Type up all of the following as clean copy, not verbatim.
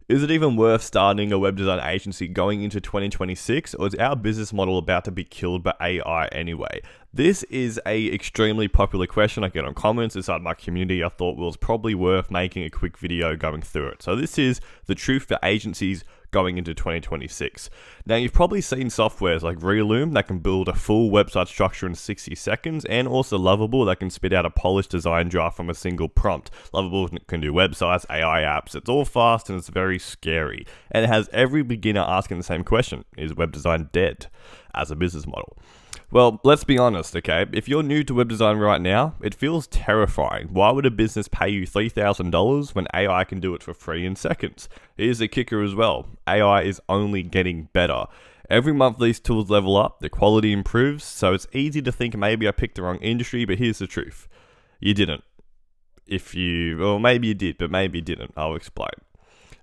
Is it even worth starting a web design agency going into 2026, or is our business model about to be killed by AI anyway? This is a extremely popular question I get on comments inside my community. I thought it was probably worth making a quick video going through it. So this is the truth for agencies going into 2026. Now, you've probably seen softwares like Reloom that can build a full website structure in 60 seconds, and also Lovable that can spit out a polished design draft from a single prompt. Lovable can do websites, AI apps. It's all fast and it's very scary. And it has every beginner asking the same question: is web design dead as a business model? Well, let's be honest, okay? If you're new to web design right now, it feels terrifying. Why would a business pay you $3,000 when AI can do it for free in seconds? Here's the kicker as well: AI is only getting better. Every month these tools level up, the quality improves, so it's easy to think maybe I picked the wrong industry, but here's the truth. You didn't. Well, maybe you did, but maybe you didn't. I'll explain.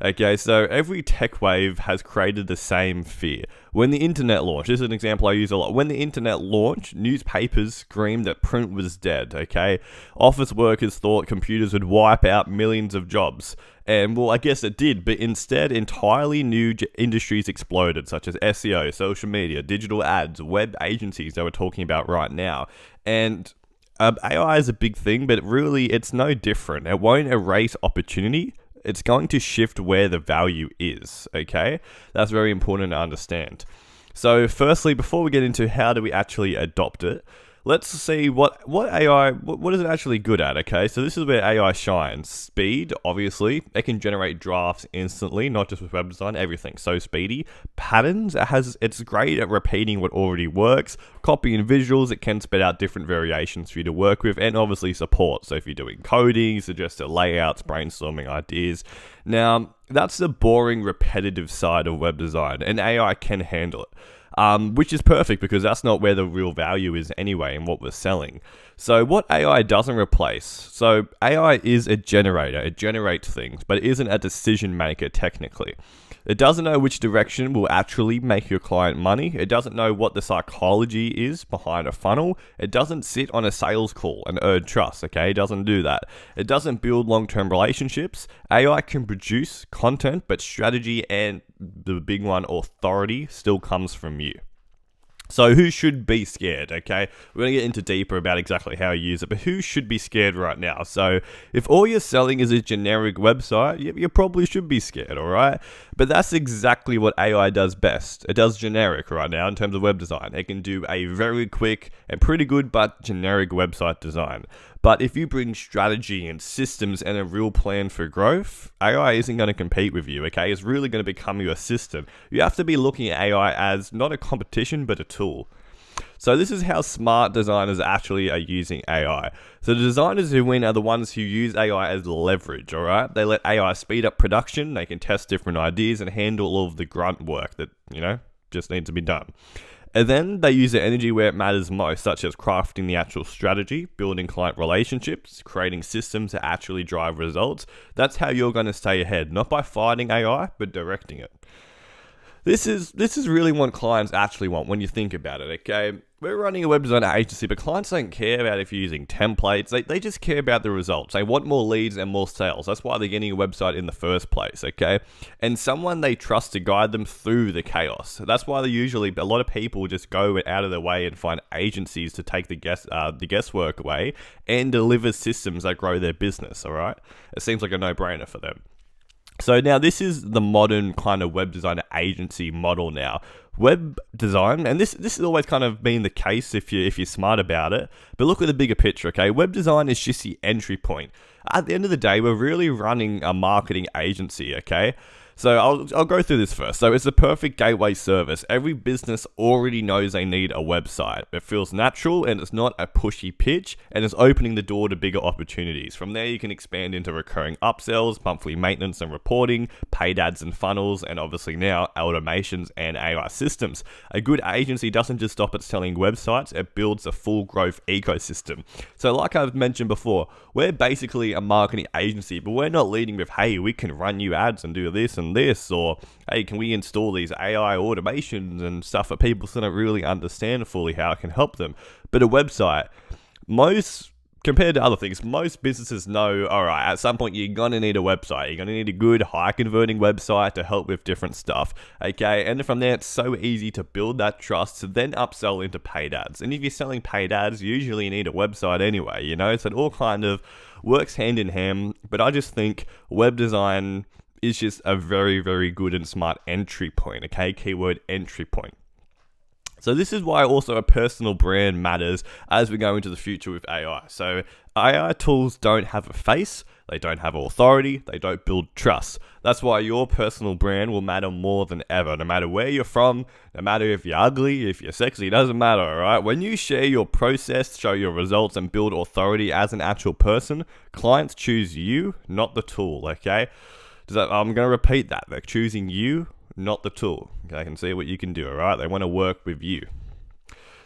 Okay, so every tech wave has created the same fear. When the internet launched, this is an example I use a lot. When the internet launched, newspapers screamed that print was dead, okay? Office workers thought computers would wipe out millions of jobs. And well, I guess it did, but instead, entirely new industries exploded, such as SEO, social media, digital ads, web agencies that we're talking about right now. And AI is a big thing, but really, it's no different. It won't erase opportunity. It's going to shift where the value is, okay? That's very important to understand. So firstly, before we get into how do we actually adopt it, let's see what is it actually good at, okay? So this is where AI shines. Speed, obviously. It can generate drafts instantly, not just with web design, everything. So speedy. Patterns, it's great at repeating what already works. Copy and visuals, it can spit out different variations for you to work with. And obviously support. So if you're doing coding, suggested layouts, brainstorming ideas. Now, that's the boring, repetitive side of web design, and AI can handle it. Which is perfect because that's not where the real value is anyway and what we're selling. So what AI doesn't replace, so AI is a generator, it generates things, but it isn't a decision maker technically. It doesn't know which direction will actually make your client money. It doesn't know what the psychology is behind a funnel. It doesn't sit on a sales call and earn trust, okay? It doesn't do that. It doesn't build long-term relationships. AI can produce content, but strategy and the big one, authority, still comes from you. So who should be scared, okay? We're going to get into deeper about exactly how you use it, but who should be scared right now? So if all you're selling is a generic website, you probably should be scared, all right? But that's exactly what AI does best. It does generic right now in terms of web design. It can do a very quick and pretty good but generic website design. But if you bring strategy and systems and a real plan for growth, AI isn't going to compete with you, okay? It's really going to become your assistant. You have to be looking at AI as not a competition, but a tool. So this is how smart designers actually are using AI. So the designers who win are the ones who use AI as leverage, all right? They let AI speed up production, they can test different ideas and handle all of the grunt work that, just needs to be done. And then they use their energy where it matters most, such as crafting the actual strategy, building client relationships, creating systems that actually drive results. That's how you're going to stay ahead, not by fighting AI, but directing it. This is really what clients actually want when you think about it, okay? We're running a web design agency, but clients don't care about if you're using templates. They just care about the results. They want more leads and more sales. That's why they're getting a website in the first place, okay? And someone they trust to guide them through the chaos. That's why a lot of people just go out of their way and find agencies to take the guesswork away and deliver systems that grow their business, all right? It seems like a no-brainer for them. So now this is the modern kind of web designer agency model now. Web design, and this has always kind of been the case if you're smart about it, but look at the bigger picture, okay? Web design is just the entry point. At the end of the day, we're really running a marketing agency, okay? So I'll go through this first. So it's a perfect gateway service. Every business already knows they need a website. It feels natural and it's not a pushy pitch, and it's opening the door to bigger opportunities. From there, you can expand into recurring upsells, monthly maintenance and reporting, paid ads and funnels, and obviously now automations and AI systems. A good agency doesn't just stop at selling websites, it builds a full growth ecosystem. So like I've mentioned before, we're basically a marketing agency, but we're not leading with, hey, we can run you ads and do this and this, or hey, can we install these AI automations and stuff that people still don't really understand fully how it can help them. But a website, most compared to other things, most businesses know, all right, at some point you're going to need a website. You're going to need a good, high-converting website to help with different stuff, okay? And from there, it's so easy to build that trust to then upsell into paid ads. And if you're selling paid ads, you usually need a website anyway, you know? So it all kind of works hand in hand. But I just think web design is just a very, very good and smart entry point, okay? Keyword entry point. So this is why also a personal brand matters as we go into the future with AI. So AI tools don't have a face, they don't have authority, they don't build trust. That's why your personal brand will matter more than ever. No matter where you're from, no matter if you're ugly, if you're sexy, it doesn't matter, alright? When you share your process, show your results, and build authority as an actual person, clients choose you, not the tool, okay? I'm going to repeat that. They're choosing you, not the tool. Okay, I can see what you can do, alright? They want to work with you.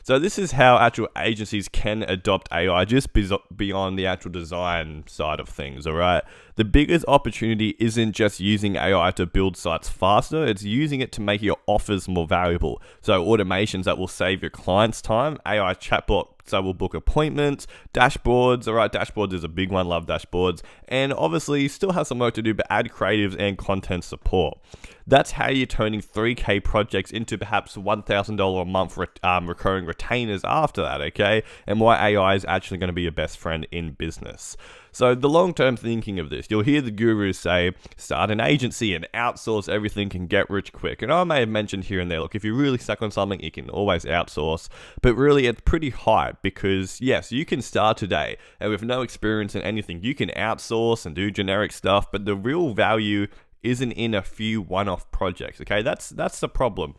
So this is how actual agencies can adopt AI just beyond the actual design side of things, alright? The biggest opportunity isn't just using AI to build sites faster, it's using it to make your offers more valuable. So automations that will save your clients time, AI chatbot that will book appointments, dashboards, alright, dashboards is a big one, love dashboards, and obviously you still have some work to do, but add creatives and content support. That's how you're turning 3K projects into perhaps $1,000 a month recurring retainers after that, okay? And why AI is actually going to be your best friend in business. So the long-term thinking of this, you'll hear the gurus say, start an agency and outsource everything and get rich quick. And I may have mentioned here and there, look, if you're really stuck on something, you can always outsource. But really, it's pretty hype because, yes, you can start today and with no experience in anything, you can outsource and do generic stuff, but the real value isn't in a few one-off projects, okay? That's the problem.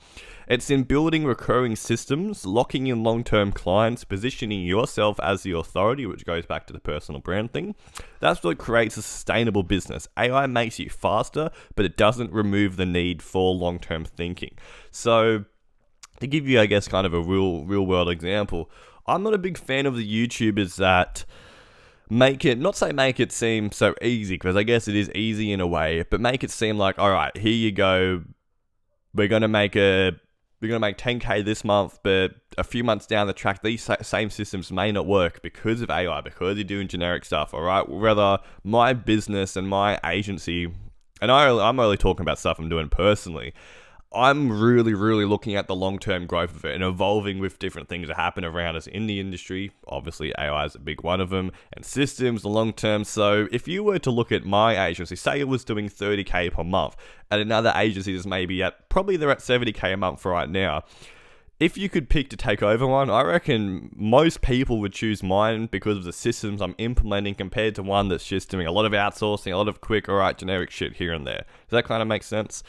It's in building recurring systems, locking in long-term clients, positioning yourself as the authority, which goes back to the personal brand thing. That's what creates a sustainable business. AI makes you faster, but it doesn't remove the need for long-term thinking. So to give you, I guess, kind of a real-world example, I'm not a big fan of the YouTubers that make it seem so easy, because I guess it is easy in a way, but make it seem like, all right, here you go, we're gonna make 10K this month, but a few months down the track, these same systems may not work because of AI, because you're doing generic stuff, all right? Rather, my business and my agency, and I'm only talking about stuff I'm doing personally, I'm really looking at the long-term growth of it and evolving with different things that happen around us in the industry. Obviously, AI is a big one of them, and systems, the long-term. So if you were to look at my agency, say it was doing 30K per month, and another agency is maybe they're at 70K a month right now. If you could pick to take over one, I reckon most people would choose mine because of the systems I'm implementing compared to one that's just doing a lot of outsourcing, a lot of quick, alright, generic shit here and there. Does that kind of make sense?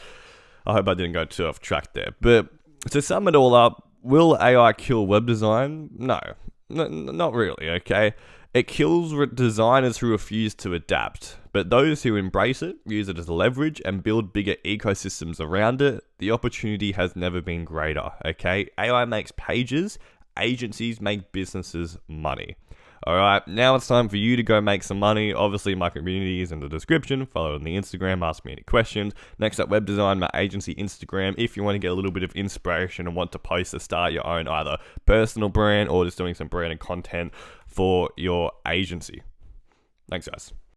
I hope I didn't go too off track there. But to sum it all up, will AI kill web design? No, not really, okay? It kills designers who refuse to adapt. But those who embrace it, use it as leverage, and build bigger ecosystems around it, the opportunity has never been greater, okay? AI makes pages, agencies make businesses money. Alright, now it's time for you to go make some money. Obviously, my community is in the description. Follow on the Instagram, ask me any questions. Next up, web design, my agency Instagram. If you want to get a little bit of inspiration and want to post to start your own either personal brand or just doing some branded content for your agency. Thanks, guys.